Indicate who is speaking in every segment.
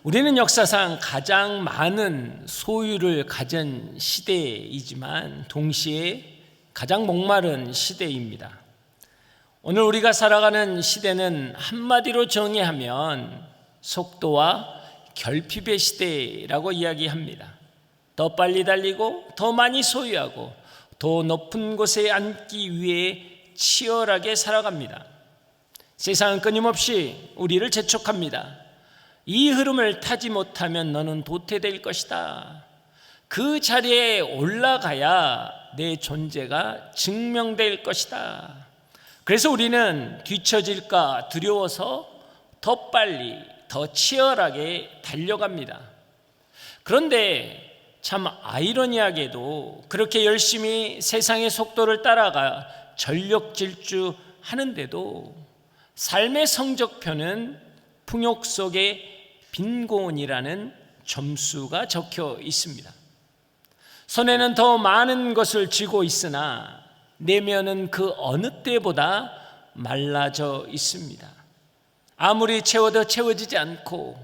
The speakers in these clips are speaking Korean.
Speaker 1: 우리는 역사상 가장 많은 소유를 가진 시대이지만 동시에 가장 목마른 시대입니다. 오늘 우리가 살아가는 시대는 한마디로 정의하면 속도와 결핍의 시대라고 이야기합니다. 더 빨리 달리고 더 많이 소유하고 더 높은 곳에 앉기 위해 치열하게 살아갑니다. 세상은 끊임없이 우리를 재촉합니다. 이 흐름을 타지 못하면 너는 도태될 것이다. 그 자리에 올라가야 내 존재가 증명될 것이다. 그래서 우리는 뒤처질까 두려워서 더 빨리, 더 치열하게 달려갑니다. 그런데 참 아이러니하게도 그렇게 열심히 세상의 속도를 따라가 전력 질주하는데도 삶의 성적표는 풍욕 속에 빈곤이라는 점수가 적혀 있습니다. 손에는 더 많은 것을 쥐고 있으나 내면은 그 어느 때보다 말라져 있습니다. 아무리 채워도 채워지지 않고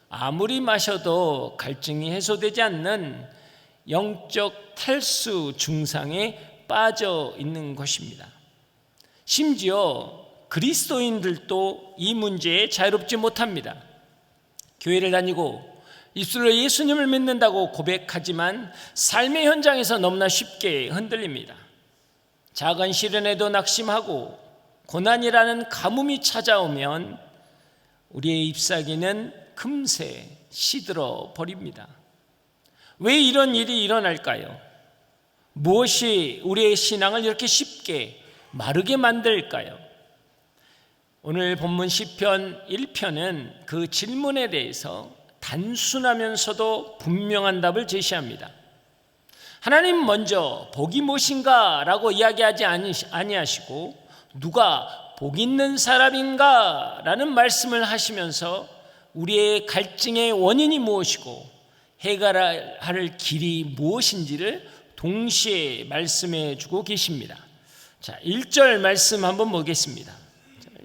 Speaker 1: 아무리 마셔도 갈증이 해소되지 않는 영적 탈수 증상에 빠져 있는 것입니다. 심지어 그리스도인들도 이 문제에 자유롭지 못합니다. 교회를 다니고 입술로 예수님을 믿는다고 고백하지만 삶의 현장에서 너무나 쉽게 흔들립니다. 작은 시련에도 낙심하고 고난이라는 가뭄이 찾아오면 우리의 잎사귀는 금세 시들어 버립니다. 왜 이런 일이 일어날까요? 무엇이 우리의 신앙을 이렇게 쉽게 마르게 만들까요? 오늘 본문 시편 1편은 그 질문에 대해서 단순하면서도 분명한 답을 제시합니다. 하나님 먼저 복이 무엇인가 라고 이야기하지 아니하시고 누가 복 있는 사람인가 라는 말씀을 하시면서 우리의 갈증의 원인이 무엇이고 해결해야 할 길이 무엇인지를 동시에 말씀해 주고 계십니다. 자, 1절 말씀 한번 보겠습니다.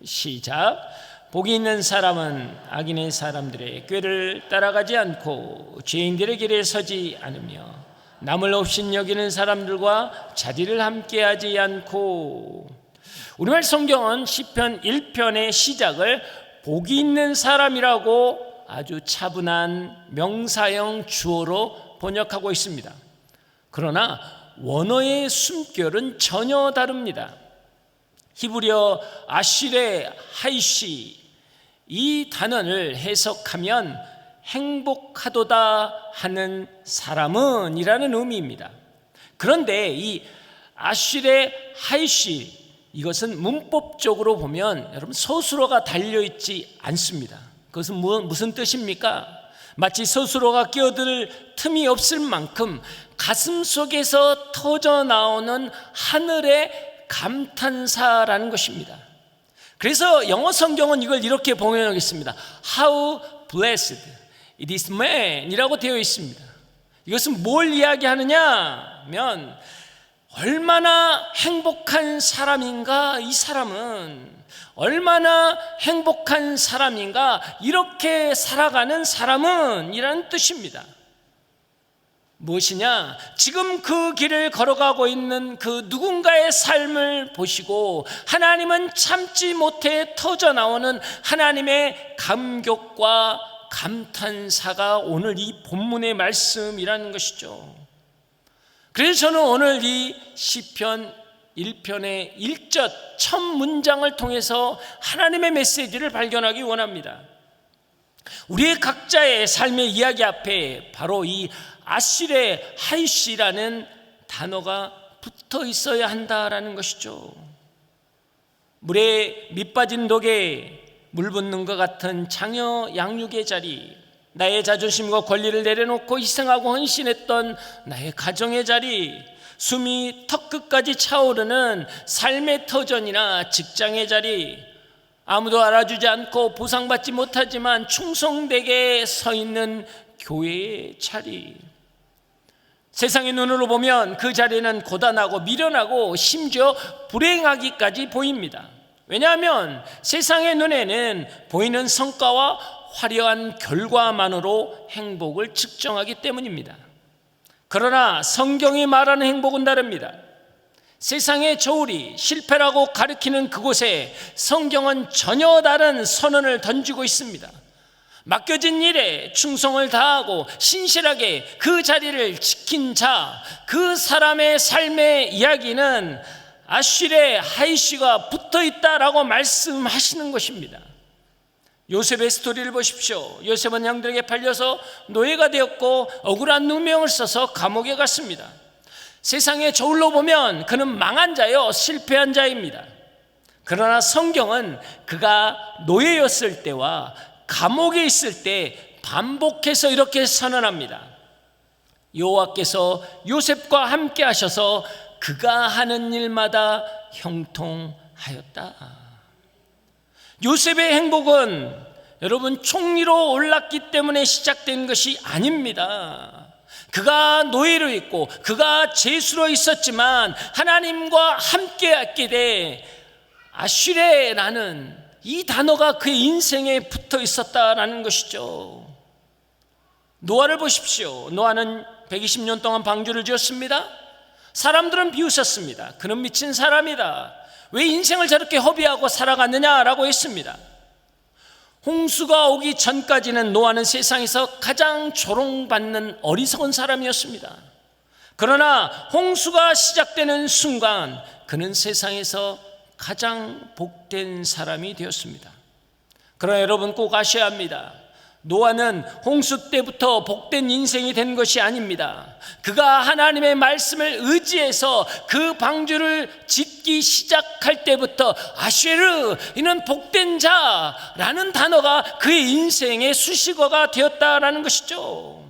Speaker 1: 시작. 복이 있는 사람은 악인의 사람들의 꾀를 따라가지 않고 죄인들의 길에 서지 않으며 남을 없인 여기는 사람들과 자리를 함께하지 않고. 우리말 성경은 시편 1편의 시작을 복이 있는 사람이라고 아주 차분한 명사형 주어로 번역하고 있습니다. 그러나 원어의 숨결은 전혀 다릅니다. 히브리어 아시레 하이시, 이 단어를 해석하면 행복하도다 하는 사람은 이라는 의미입니다. 그런데 이 아시레 하이시, 이것은 문법적으로 보면 여러분 서술어가 달려있지 않습니다. 그것은 무슨 뜻입니까? 마치 서술어가 끼어들 틈이 없을 만큼 가슴 속에서 터져 나오는 하늘의 감탄사라는 것입니다. 그래서 영어 성경은 이걸 이렇게 번역했습니다. How blessed it is man 이라고 되어 있습니다. 이것은 뭘 이야기하느냐 하면 얼마나 행복한 사람인가, 이 사람은 얼마나 행복한 사람인가, 이렇게 살아가는 사람은 이라는 뜻입니다. 무엇이냐? 지금 그 길을 걸어가고 있는 그 누군가의 삶을 보시고 하나님은 참지 못해 터져나오는 하나님의 감격과 감탄사가 오늘 이 본문의 말씀이라는 것이죠. 그래서 저는 오늘 이 시편 1편의 1절 첫 문장을 통해서 하나님의 메시지를 발견하기 원합니다. 우리의 각자의 삶의 이야기 앞에 바로 이 아시레 하이시라는 단어가 붙어 있어야 한다라는 것이죠. 물에 밑빠진 독에 물 붓는 것 같은 장여 양육의 자리, 나의 자존심과 권리를 내려놓고 희생하고 헌신했던 나의 가정의 자리, 숨이 턱끝까지 차오르는 삶의 터전이나 직장의 자리, 아무도 알아주지 않고 보상받지 못하지만 충성되게 서 있는 교회의 자리, 세상의 눈으로 보면 그 자리는 고단하고 미련하고 심지어 불행하기까지 보입니다. 왜냐하면 세상의 눈에는 보이는 성과와 화려한 결과만으로 행복을 측정하기 때문입니다. 그러나 성경이 말하는 행복은 다릅니다. 세상의 저울이 실패라고 가리키는 그곳에 성경은 전혀 다른 선언을 던지고 있습니다. 맡겨진 일에 충성을 다하고 신실하게 그 자리를 지킨 자, 그 사람의 삶의 이야기는 아슐의 하이쉬가 붙어있다라고 말씀하시는 것입니다. 요셉의 스토리를 보십시오. 요셉은 형들에게 팔려서 노예가 되었고 억울한 누명을 써서 감옥에 갔습니다. 세상의 저울로 보면 그는 망한 자요, 실패한 자입니다. 그러나 성경은 그가 노예였을 때와 감옥에 있을 때 반복해서 이렇게 선언합니다. 여호와께서 요셉과 함께 하셔서 그가 하는 일마다 형통하였다. 요셉의 행복은 여러분 총리로 올랐기 때문에 시작된 것이 아닙니다. 그가 노예로 있고 그가 죄수로 있었지만 하나님과 함께 했기 때문에 아슐레라는 이 단어가 그의 인생에 붙어 있었다라는 것이죠. 노아를 보십시오. 노아는 120년 동안 방주를 지었습니다. 사람들은 비웃었습니다. 그는 미친 사람이다. 왜 인생을 저렇게 허비하고 살아갔느냐라고 했습니다. 홍수가 오기 전까지는 노아는 세상에서 가장 조롱받는 어리석은 사람이었습니다. 그러나 홍수가 시작되는 순간 그는 세상에서 가장 복된 사람이 되었습니다. 그러나 여러분 꼭 아셔야 합니다. 노아는 홍수 때부터 복된 인생이 된 것이 아닙니다. 그가 하나님의 말씀을 의지해서 그 방주를 짓기 시작할 때부터 아쉐르, 이는 복된 자라는 단어가 그의 인생의 수식어가 되었다라는 것이죠.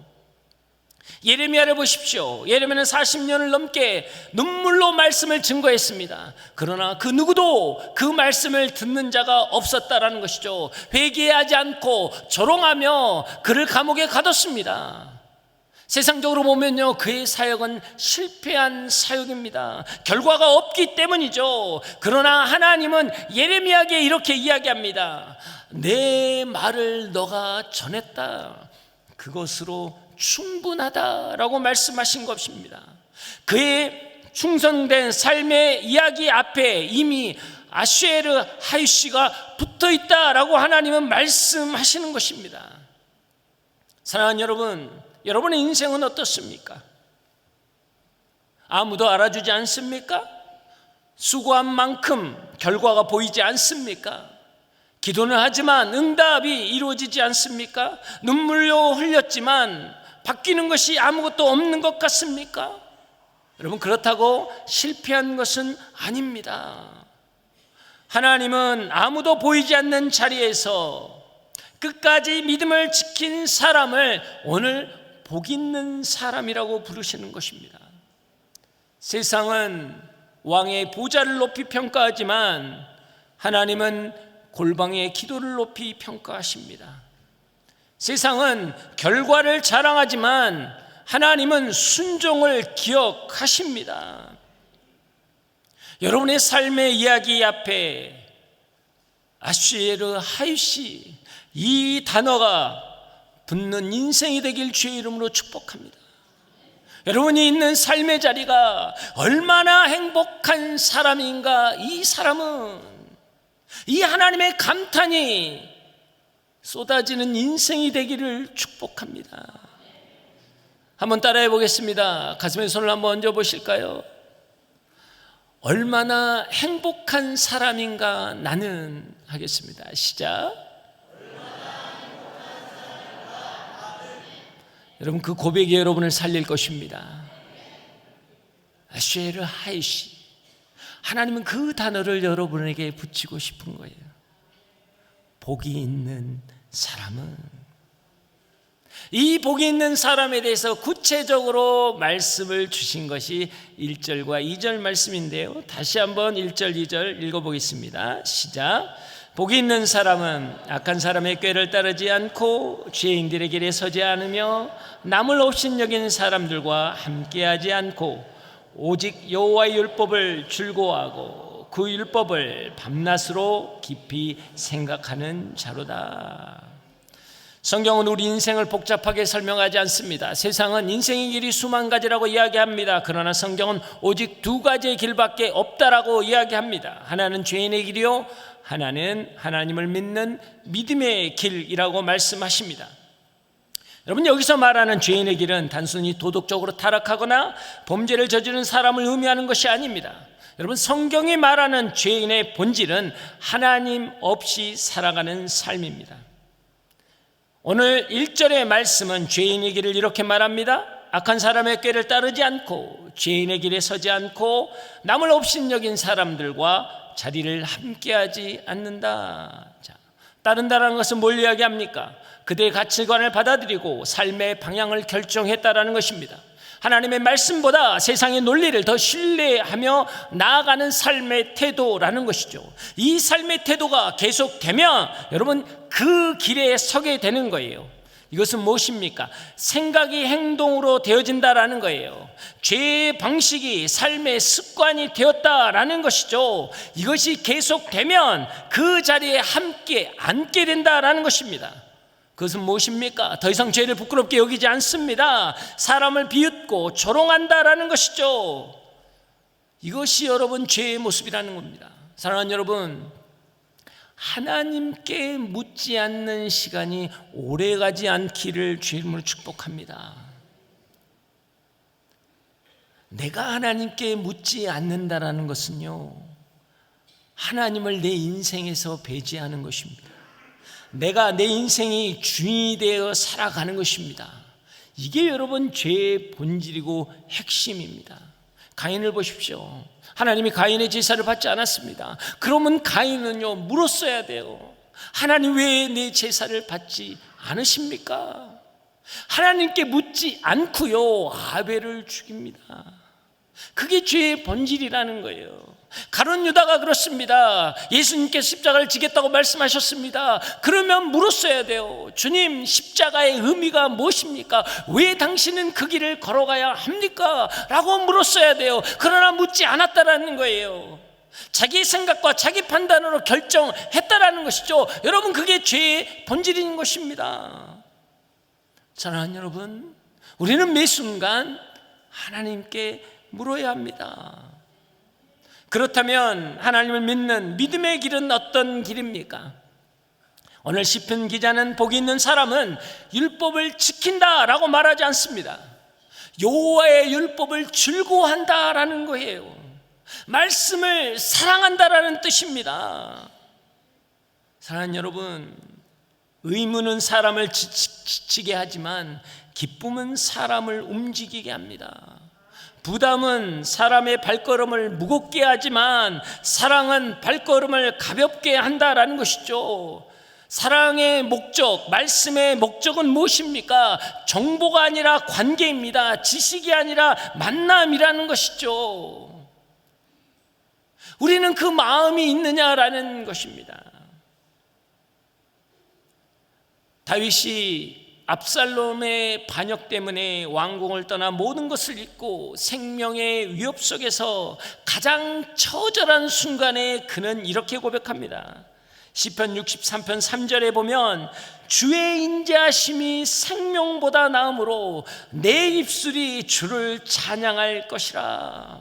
Speaker 1: 예레미야를 보십시오. 예레미야는 40년을 넘게 눈물로 말씀을 증거했습니다. 그러나 그 누구도 그 말씀을 듣는 자가 없었다라는 것이죠. 회개하지 않고 조롱하며 그를 감옥에 가뒀습니다. 세상적으로 보면요, 그의 사역은 실패한 사역입니다. 결과가 없기 때문이죠. 그러나 하나님은 예레미야에게 이렇게 이야기합니다. 내 말을 너가 전했다. 그것으로 충분하다라고 말씀하신 것입니다. 그의 충성된 삶의 이야기 앞에 이미 아쉐르 하이쉬가 붙어있다라고 하나님은 말씀하시는 것입니다. 사랑하는 여러분, 여러분의 인생은 어떻습니까? 아무도 알아주지 않습니까? 수고한 만큼 결과가 보이지 않습니까? 기도는 하지만 응답이 이루어지지 않습니까? 눈물로 흘렸지만 바뀌는 것이 아무것도 없는 것 같습니까? 여러분, 그렇다고 실패한 것은 아닙니다. 하나님은 아무도 보이지 않는 자리에서 끝까지 믿음을 지킨 사람을 오늘 복 있는 사람이라고 부르시는 것입니다. 세상은 왕의 보좌를 높이 평가하지만 하나님은 골방의 기도를 높이 평가하십니다. 세상은 결과를 자랑하지만 하나님은 순종을 기억하십니다. 여러분의 삶의 이야기 앞에 아쉐르 하이쉬, 이 단어가 붙는 인생이 되길 주의 이름으로 축복합니다. 여러분이 있는 삶의 자리가 얼마나 행복한 사람인가, 이 사람은 이 하나님의 감탄이 쏟아지는 인생이 되기를 축복합니다. 한번 따라해 보겠습니다. 가슴에 손을 한번 얹어 보실까요? 얼마나 행복한 사람인가 나는, 하겠습니다. 시작. 여러분, 그 고백이 여러분을 살릴 것입니다. 아쉐르 하이쉬, 하나님은 그 단어를 여러분에게 붙이고 싶은 거예요. 복이 있는 사람은, 이 복이 있는 사람에 대해서 구체적으로 말씀을 주신 것이 1절과 2절 말씀인데요, 다시 한번 1절 2절 읽어보겠습니다. 시작. 복이 있는 사람은 악한 사람의 꾀를 따르지 않고 죄인들의 길에 서지 않으며 남을 업신여기는 사람들과 함께하지 않고 오직 여호와의 율법을 즐거워하고 그 율법을 밤낮으로 깊이 생각하는 자로다. 성경은 우리 인생을 복잡하게 설명하지 않습니다. 세상은 인생의 길이 수만 가지라고 이야기합니다. 그러나 성경은 오직 두 가지의 길밖에 없다라고 이야기합니다. 하나는 죄인의 길이요, 하나는 하나님을 믿는 믿음의 길이라고 말씀하십니다. 여러분, 여기서 말하는 죄인의 길은 단순히 도덕적으로 타락하거나 범죄를 저지른 사람을 의미하는 것이 아닙니다. 여러분, 성경이 말하는 죄인의 본질은 하나님 없이 살아가는 삶입니다. 오늘 1절의 말씀은 죄인의 길을 이렇게 말합니다. 악한 사람의 꾀를 따르지 않고 죄인의 길에 서지 않고 남을 업신여긴 사람들과 자리를 함께하지 않는다. 자, 따른다라는 것은 뭘 이야기합니까? 그들의 가치관을 받아들이고 삶의 방향을 결정했다라는 것입니다. 하나님의 말씀보다 세상의 논리를 더 신뢰하며 나아가는 삶의 태도라는 것이죠. 이 삶의 태도가 계속되면 여러분 그 길에 서게 되는 거예요. 이것은 무엇입니까? 생각이 행동으로 되어진다라는 거예요. 죄의 방식이 삶의 습관이 되었다라는 것이죠. 이것이 계속되면 그 자리에 함께 앉게 된다라는 것입니다. 그것은 무엇입니까? 더 이상 죄를 부끄럽게 여기지 않습니다. 사람을 비웃고 조롱한다라는 것이죠. 이것이 여러분 죄의 모습이라는 겁니다. 사랑하는 여러분, 하나님께 묻지 않는 시간이 오래가지 않기를 주님으로 축복합니다. 내가 하나님께 묻지 않는다라는 것은요, 하나님을 내 인생에서 배제하는 것입니다. 내가 내 인생이 주인이 되어 살아가는 것입니다. 이게 여러분 죄의 본질이고 핵심입니다. 가인을 보십시오. 하나님이 가인의 제사를 받지 않았습니다. 그러면 가인은요 물었어야 돼요. 하나님 왜 내 제사를 받지 않으십니까? 하나님께 묻지 않고요 아벨을 죽입니다. 그게 죄의 본질이라는 거예요. 가룟 유다가 그렇습니다. 예수님께서 십자가를 지겠다고 말씀하셨습니다. 그러면 물었어야 돼요. 주님, 십자가의 의미가 무엇입니까? 왜 당신은 그 길을 걸어가야 합니까? 라고 물었어야 돼요. 그러나 묻지 않았다라는 거예요. 자기 생각과 자기 판단으로 결정했다라는 것이죠. 여러분, 그게 죄의 본질인 것입니다. 사랑하는 여러분, 우리는 매 순간 하나님께 물어야 합니다. 그렇다면 하나님을 믿는 믿음의 길은 어떤 길입니까? 오늘 시편 기자는 복이 있는 사람은 율법을 지킨다라고 말하지 않습니다. 여호와의 율법을 즐거워한다라는 거예요. 말씀을 사랑한다라는 뜻입니다. 사랑하는 여러분, 의무는 사람을 지치게 하지만 기쁨은 사람을 움직이게 합니다. 부담은 사람의 발걸음을 무겁게 하지만 사랑은 발걸음을 가볍게 한다라는 것이죠. 사랑의 목적, 말씀의 목적은 무엇입니까? 정보가 아니라 관계입니다. 지식이 아니라 만남이라는 것이죠. 우리는 그 마음이 있느냐라는 것입니다. 다윗이 압살롬의 반역 때문에 왕궁을 떠나 모든 것을 잃고 생명의 위협 속에서 가장 처절한 순간에 그는 이렇게 고백합니다. 시편 63편 3절에 보면 주의 인자하심이 생명보다 나음으로 내 입술이 주를 찬양할 것이라.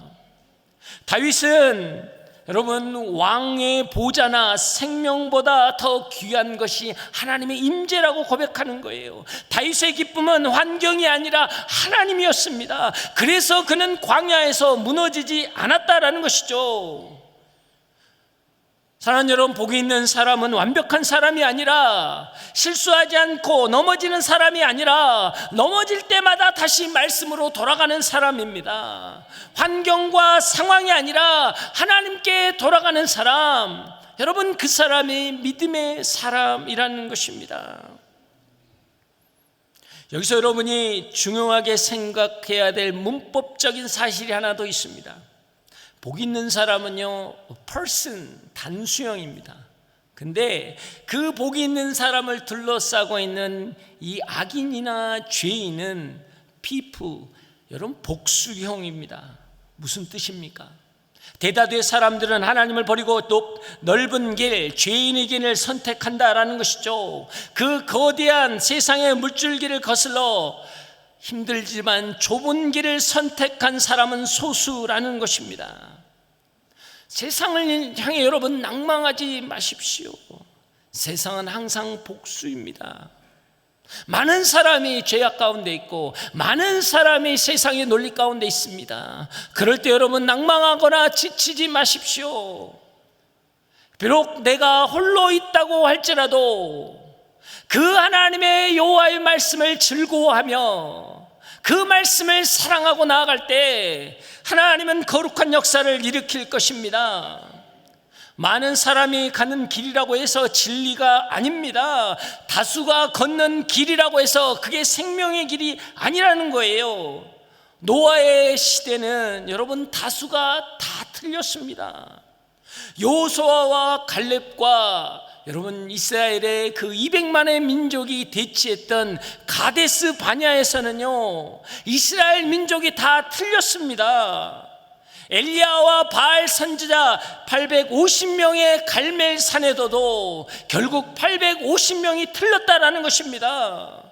Speaker 1: 다윗은 여러분 왕의 보좌나 생명보다 더 귀한 것이 하나님의 임재라고 고백하는 거예요. 다윗의 기쁨은 환경이 아니라 하나님이었습니다. 그래서 그는 광야에서 무너지지 않았다라는 것이죠. 사랑하는 여러분, 복이 있는 사람은 완벽한 사람이 아니라 실수하지 않고 넘어지는 사람이 아니라 넘어질 때마다 다시 말씀으로 돌아가는 사람입니다. 환경과 상황이 아니라 하나님께 돌아가는 사람, 여러분 그 사람이 믿음의 사람이라는 것입니다. 여기서 여러분이 중요하게 생각해야 될 문법적인 사실이 하나 더 있습니다. 복 있는 사람은요, person, 단수형입니다. 근데 그 복 있는 사람을 둘러싸고 있는 이 악인이나 죄인은 people, 여러분 복수형입니다. 무슨 뜻입니까? 대다수의 사람들은 하나님을 버리고 넓은 길, 죄인의 길을 선택한다라는 것이죠. 그 거대한 세상의 물줄기를 거슬러 힘들지만 좁은 길을 선택한 사람은 소수라는 것입니다. 세상을 향해 여러분 낭망하지 마십시오. 세상은 항상 복수입니다. 많은 사람이 죄악 가운데 있고 많은 사람이 세상의 논리 가운데 있습니다. 그럴 때 여러분 낭망하거나 지치지 마십시오. 비록 내가 홀로 있다고 할지라도 그 하나님의 여호와의 말씀을 즐거워하며 그 말씀을 사랑하고 나아갈 때 하나님은 거룩한 역사를 일으킬 것입니다. 많은 사람이 가는 길이라고 해서 진리가 아닙니다. 다수가 걷는 길이라고 해서 그게 생명의 길이 아니라는 거예요. 노아의 시대는 여러분 다수가 다 틀렸습니다. 여호수아와 갈렙과 여러분 이스라엘의 그 200만의 민족이 대치했던 가데스 바냐에서는요 이스라엘 민족이 다 틀렸습니다. 엘리야와 바알 선지자 850명의 갈멜 산에서도 결국 850명이 틀렸다라는 것입니다.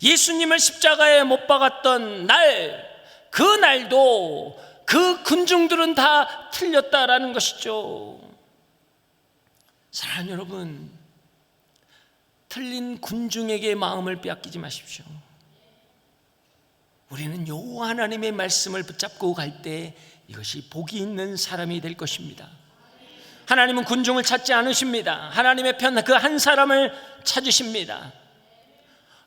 Speaker 1: 예수님을 십자가에 못 박았던 날, 그 날도 그 군중들은 다 틀렸다라는 것이죠. 사랑하는 여러분, 틀린 군중에게 마음을 빼앗기지 마십시오. 우리는 여호와 하나님의 말씀을 붙잡고 갈 때 이것이 복이 있는 사람이 될 것입니다. 하나님은 군중을 찾지 않으십니다. 하나님의 편 그 한 사람을 찾으십니다.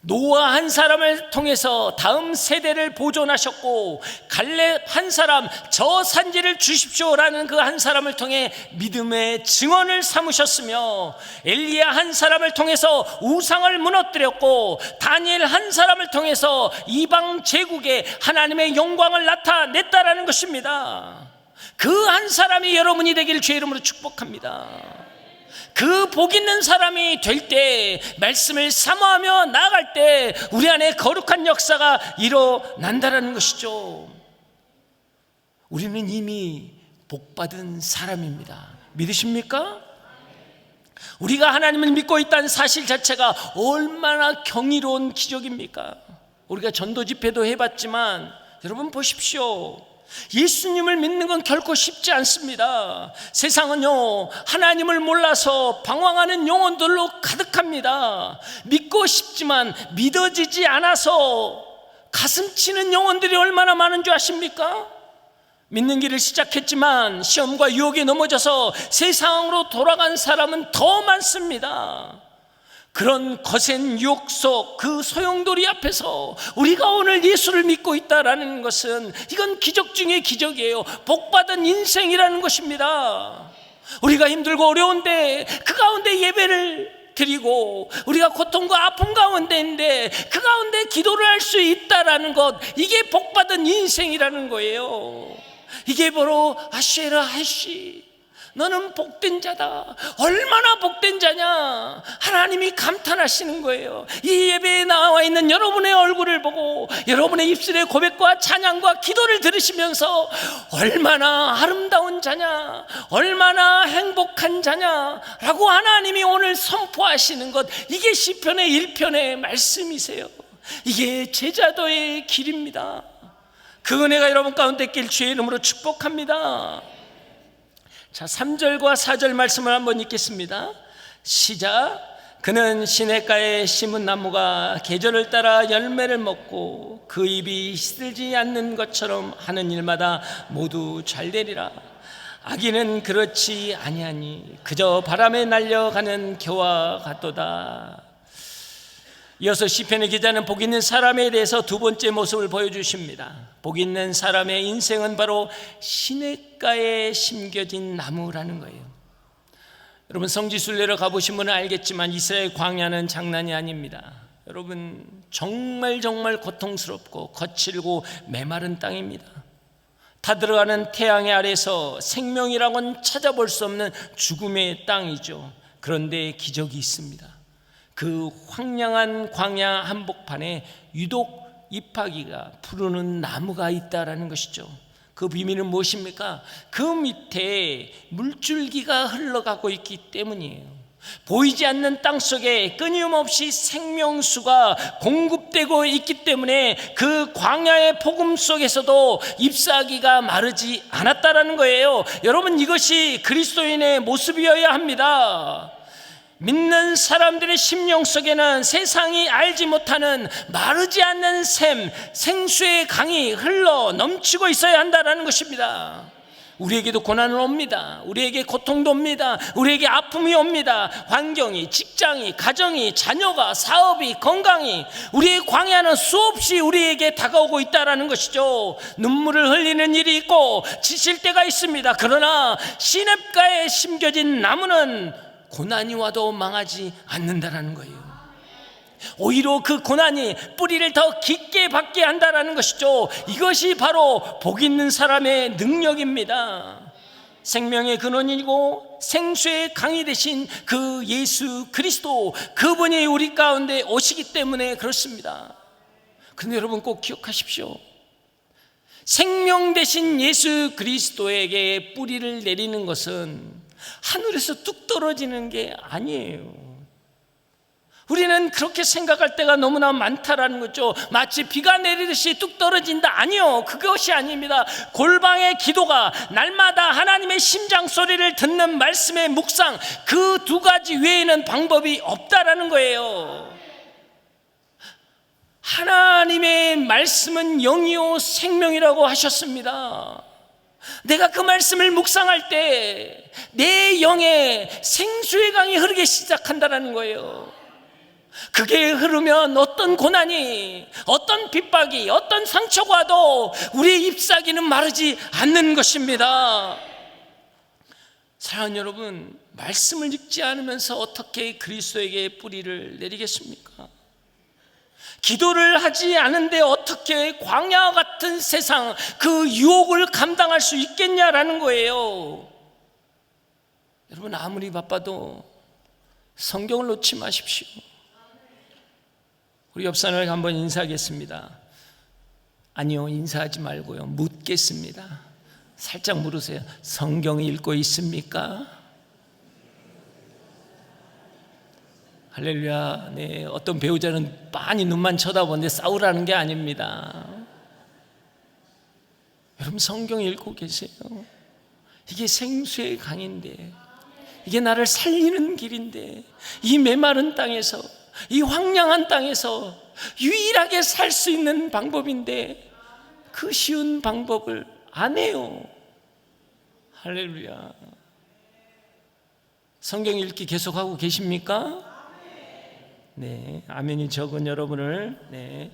Speaker 1: 노아 한 사람을 통해서 다음 세대를 보존하셨고 갈렙 한 사람 저 산지를 주십시오라는 그 한 사람을 통해 믿음의 증언을 삼으셨으며 엘리야 한 사람을 통해서 우상을 무너뜨렸고 다니엘 한 사람을 통해서 이방 제국에 하나님의 영광을 나타냈다라는 것입니다. 그 한 사람이 여러분이 되기를 주의 이름으로 축복합니다. 그 복 있는 사람이 될 때, 말씀을 사모하며 나아갈 때 우리 안에 거룩한 역사가 일어난다는 것이죠. 우리는 이미 복받은 사람입니다. 믿으십니까? 우리가 하나님을 믿고 있다는 사실 자체가 얼마나 경이로운 기적입니까? 우리가 전도 집회도 해봤지만 여러분 보십시오. 예수님을 믿는 건 결코 쉽지 않습니다. 세상은요 하나님을 몰라서 방황하는 영혼들로 가득합니다. 믿고 싶지만 믿어지지 않아서 가슴치는 영혼들이 얼마나 많은 줄 아십니까? 믿는 길을 시작했지만 시험과 유혹에 넘어져서 세상으로 돌아간 사람은 더 많습니다. 그런 거센 유혹 속 그 소용돌이 앞에서 우리가 오늘 예수를 믿고 있다라는 것은 이건 기적 중의 기적이에요. 복받은 인생이라는 것입니다. 우리가 힘들고 어려운데 그 가운데 예배를 드리고 우리가 고통과 아픔 가운데인데 그 가운데 기도를 할 수 있다라는 것, 이게 복받은 인생이라는 거예요. 이게 바로 아쉐라 하시, 너는 복된 자다. 얼마나 복된 자냐. 하나님이 감탄하시는 거예요. 이 예배에 나와 있는 여러분의 얼굴을 보고 여러분의 입술의 고백과 찬양과 기도를 들으시면서 얼마나 아름다운 자냐, 얼마나 행복한 자냐라고 하나님이 오늘 선포하시는 것, 이게 시편의 1편의 말씀이세요. 이게 제자도의 길입니다. 그 은혜가 여러분 가운데 있길 주의 이름으로 축복합니다. 자, 3절과 4절 말씀을 한번 읽겠습니다. 시작. 그는 시냇가에 심은 나무가 계절을 따라 열매를 먹고 그 잎이 시들지 않는 것처럼 하는 일마다 모두 잘 되리라. 악인은 그렇지 아니하니 그저 바람에 날려가는 겨와 같도다. 이어서 시편의 기자는 복 있는 사람에 대해서 두 번째 모습을 보여주십니다. 복 있는 사람의 인생은 바로 시냇가에 심겨진 나무라는 거예요. 여러분 성지순례를 가보신 분은 알겠지만 이스라엘 광야는 장난이 아닙니다. 여러분 정말 고통스럽고 거칠고 메마른 땅입니다. 타들어가는 태양의 아래서 생명이라고는 찾아볼 수 없는 죽음의 땅이죠. 그런데 기적이 있습니다. 그 황량한 광야 한복판에 유독 잎하기가 푸르는 나무가 있다라는 것이죠. 그 비밀은 무엇입니까? 그 밑에 물줄기가 흘러가고 있기 때문이에요. 보이지 않는 땅속에 끊임없이 생명수가 공급되고 있기 때문에 그 광야의 복음 속에서도 잎사귀가 마르지 않았다라는 거예요. 여러분, 이것이 그리스도인의 모습이어야 합니다. 믿는 사람들의 심령 속에는 세상이 알지 못하는 마르지 않는 샘, 생수의 강이 흘러 넘치고 있어야 한다는 것입니다. 우리에게도 고난은 옵니다. 우리에게 고통도 옵니다. 우리에게 아픔이 옵니다. 환경이, 직장이, 가정이, 자녀가, 사업이, 건강이, 우리의 광야는 수없이 우리에게 다가오고 있다는 것이죠. 눈물을 흘리는 일이 있고 지칠 때가 있습니다. 그러나 시냇가에 심겨진 나무는 고난이 와도 망하지 않는다는 거예요. 오히려 그 고난이 뿌리를 더 깊게 받게 한다는 것이죠. 이것이 바로 복 있는 사람의 능력입니다. 생명의 근원이고 생수의 강이 되신 그 예수 그리스도, 그분이 우리 가운데 오시기 때문에 그렇습니다. 그런데 여러분, 꼭 기억하십시오. 생명 되신 예수 그리스도에게 뿌리를 내리는 것은 하늘에서 뚝 떨어지는 게 아니에요. 우리는 그렇게 생각할 때가 너무나 많다라는 거죠. 마치 비가 내리듯이 뚝 떨어진다. 아니요, 그것이 아닙니다. 골방의 기도가, 날마다 하나님의 심장 소리를 듣는 말씀의 묵상, 그 두 가지 외에는 방법이 없다라는 거예요. 하나님의 말씀은 영이요 생명이라고 하셨습니다. 내가 그 말씀을 묵상할 때 내 영에 생수의 강이 흐르기 시작한다는 거예요. 그게 흐르면 어떤 고난이, 어떤 핍박이, 어떤 상처가 와도 우리의 잎사귀는 마르지 않는 것입니다. 사랑하는 여러분, 말씀을 읽지 않으면서 어떻게 그리스도에게 뿌리를 내리겠습니까? 기도를 하지 않은데 어떻게 광야 같은 세상, 그 유혹을 감당할 수 있겠냐라는 거예요. 여러분, 아무리 바빠도 성경을 놓지 마십시오. 우리 옆 사람에게 한번 인사하겠습니다. 아니요, 인사하지 말고요, 묻겠습니다. 살짝 물으세요. 성경 읽고 있습니까? 할렐루야. 네, 어떤 배우자는 빤히 눈만 쳐다보는데 싸우라는 게 아닙니다. 여러분, 성경 읽고 계세요? 이게 생수의 강인데, 이게 나를 살리는 길인데, 이 메마른 땅에서, 이 황량한 땅에서 유일하게 살 수 있는 방법인데 그 쉬운 방법을 안 해요. 할렐루야. 성경 읽기 계속하고 계십니까? 네, 아멘이 적은 여러분을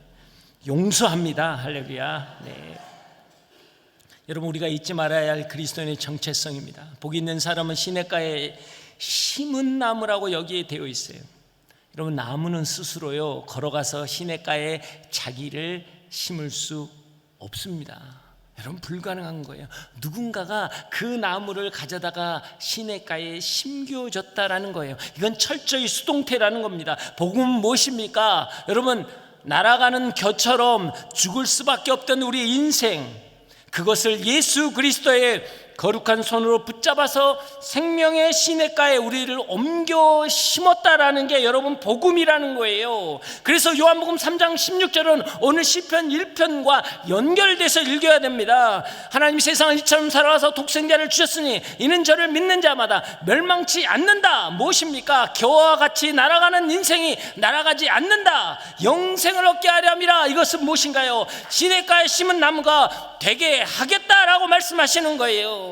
Speaker 1: 용서합니다. 할렐루야. 네. 여러분, 우리가 잊지 말아야 할 그리스도인의 정체성입니다. 복 있는 사람은 시냇가에 심은 나무라고 여기에 되어 있어요. 여러분, 나무는 스스로요 걸어가서 시냇가에 자기를 심을 수 없습니다. 여러분, 불가능한 거예요. 누군가가 그 나무를 가져다가 시냇가에 심겨줬다라는 거예요. 이건 철저히 수동태라는 겁니다. 복음은 무엇입니까? 여러분, 날아가는 겨처럼 죽을 수밖에 없던 우리의 인생, 그것을 예수 그리스도의 거룩한 손으로 붙잡아서 생명의 시냇가에 우리를 옮겨 심었다라는 게 여러분 복음이라는 거예요. 그래서 요한복음 3장 16절은 오늘 시편 1편과 연결돼서 읽어야 됩니다. 하나님이 세상을 이처럼 살아와서 독생자를 주셨으니 이는 저를 믿는 자마다 멸망치 않는다. 무엇입니까? 겨와 같이 날아가는 인생이 날아가지 않는다. 영생을 얻게 하려 함이라. 이것은 무엇인가요? 시냇가에 심은 나무가 되게 하겠다라고 말씀하시는 거예요.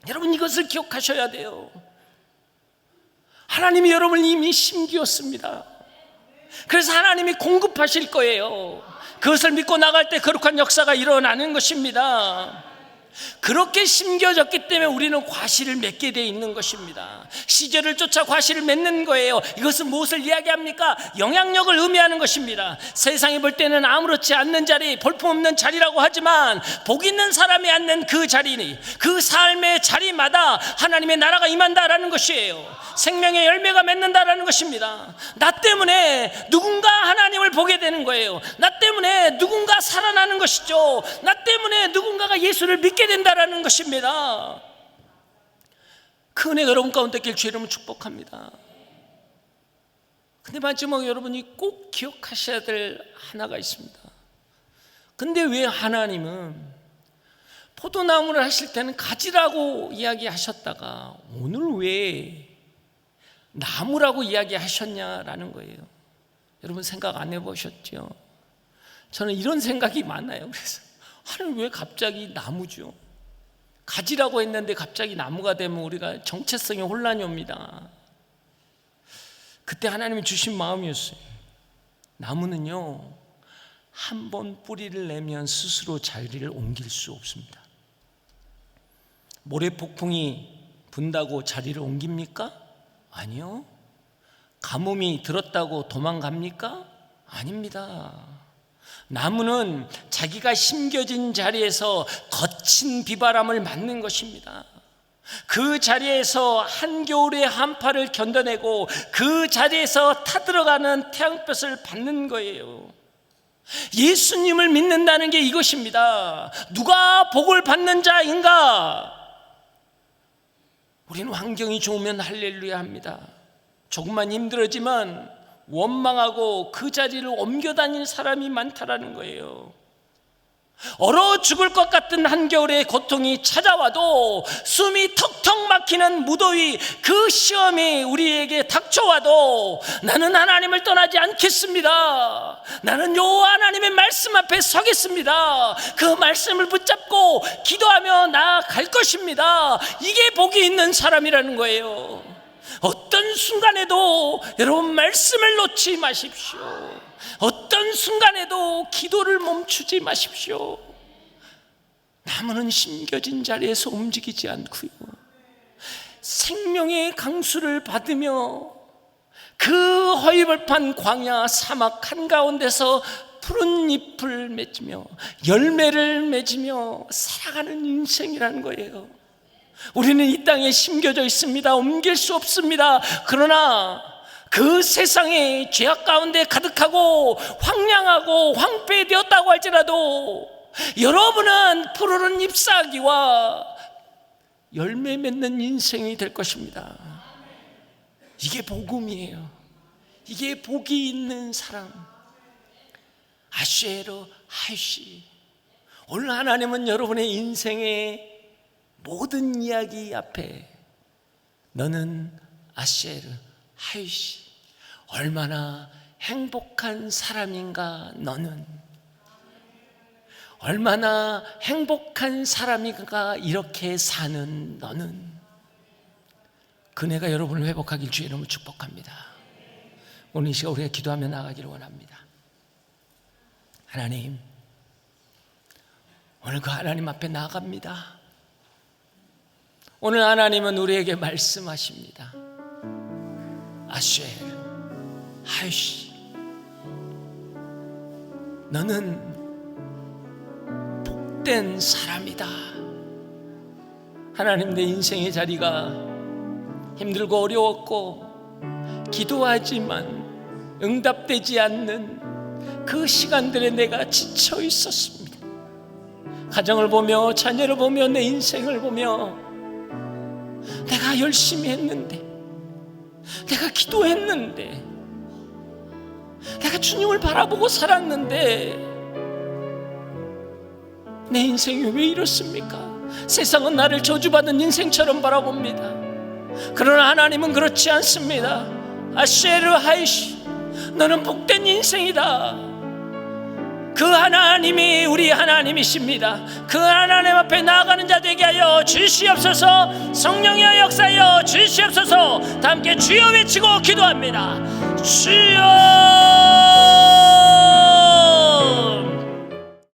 Speaker 1: 여러분, 이것을 기억하셔야 돼요. 하나님이 여러분을 이미 심기었습니다. 그래서 하나님이 공급하실 거예요. 그것을 믿고 나갈 때 거룩한 역사가 일어나는 것입니다. 그렇게 심겨졌기 때문에 우리는 과실을 맺게 되어 있는 것입니다. 시절을 쫓아 과실을 맺는 거예요. 이것은 무엇을 이야기합니까? 영향력을 의미하는 것입니다. 세상이 볼 때는 아무렇지 않는 자리, 볼품없는 자리라고 하지만 복 있는 사람이 앉는 그 자리, 그 삶의 자리마다 하나님의 나라가 임한다라는 것이에요. 생명의 열매가 맺는다라는 것입니다. 나 때문에 누군가 하나님을 보게 되는 거예요. 나 때문에 때문에 누군가 살아나는 것이죠. 나 때문에 누군가가 예수를 믿게 된다라는 것입니다. 그 은혜가 여러분 가운데 있길 주의 이름으로 축복합니다. 근데 마지막에 여러분이 꼭 기억하셔야 될 하나가 있습니다. 근데 왜 하나님은 포도나무를 하실 때는 가지라고 이야기하셨다가 오늘 왜 나무라고 이야기하셨냐라는 거예요. 여러분 생각 안 해보셨죠? 저는 이런 생각이 많아요. 그래서 하나님 왜 갑자기 나무죠? 가지라고 했는데 갑자기 나무가 되면 우리가 정체성에 혼란이 옵니다. 그때 하나님이 주신 마음이었어요. 나무는요, 한 번 뿌리를 내면 스스로 자리를 옮길 수 없습니다. 모래폭풍이 분다고 자리를 옮깁니까? 아니요. 가뭄이 들었다고 도망갑니까? 아닙니다. 나무는 자기가 심겨진 자리에서 거친 비바람을 맞는 것입니다. 그 자리에서 한겨울의 한파를 견뎌내고 그 자리에서 타들어가는 태양볕을 받는 거예요. 예수님을 믿는다는 게 이것입니다. 누가 복을 받는 자인가? 우리는 환경이 좋으면 할렐루야 합니다. 조금만 힘들어지만 원망하고 그 자리를 옮겨 다니는 사람이 많다라는 거예요. 얼어 죽을 것 같은 한겨울의 고통이 찾아와도, 숨이 턱턱 막히는 무더위, 그 시험이 우리에게 닥쳐와도 나는 하나님을 떠나지 않겠습니다. 나는 여호와 하나님의 말씀 앞에 서겠습니다. 그 말씀을 붙잡고 기도하며 나아갈 것입니다. 이게 복이 있는 사람이라는 거예요. 어떤 순간에도 여러분 말씀을 놓지 마십시오. 어떤 순간에도 기도를 멈추지 마십시오. 나무는 심겨진 자리에서 움직이지 않고요, 생명의 강수를 받으며 그 허위벌판 광야 사막 한가운데서 푸른 잎을 맺으며 열매를 맺으며 살아가는 인생이라는 거예요. 우리는 이 땅에 심겨져 있습니다. 옮길 수 없습니다. 그러나 그 세상에 죄악 가운데 가득하고 황량하고 황폐되었다고 할지라도 여러분은 푸르른 잎사귀와 열매 맺는 인생이 될 것입니다. 이게 복음이에요. 이게 복이 있는 사람. 아쉐르 하이시. 오늘 하나님은 여러분의 인생의 모든 이야기 앞에 너는 아쉐르 하이시, 얼마나 행복한 사람인가 너는, 얼마나 행복한 사람인가 이렇게 사는 너는. 그네가 여러분을 회복하길 주의 이름으로 축복합니다. 오늘 이 시간 우리가 기도하며 나가기를 원합니다. 하나님, 오늘 그 하나님 앞에 나갑니다. 오늘 하나님은 우리에게 말씀하십니다. 아쉐르 하이시, 너는 복된 사람이다. 하나님, 내 인생의 자리가 힘들고 어려웠고 기도하지만 응답되지 않는 그 시간들에 내가 지쳐 있었습니다. 가정을 보며 자녀를 보며 내 인생을 보며 내가 열심히 했는데, 내가 기도했는데, 내가 주님을 바라보고 살았는데 내 인생이 왜 이렇습니까? 세상은 나를 저주받은 인생처럼 바라봅니다. 그러나 하나님은 그렇지 않습니다. 아쉐르 하이시, 너는 복된 인생이다. 그 하나님이 우리 하나님이십니다. 그 하나님 앞에 나아가는 자 되게 하여 주시옵소서. 성령의 역사여 주시옵소서. 다 함께 주여 외치고 기도합니다. 주여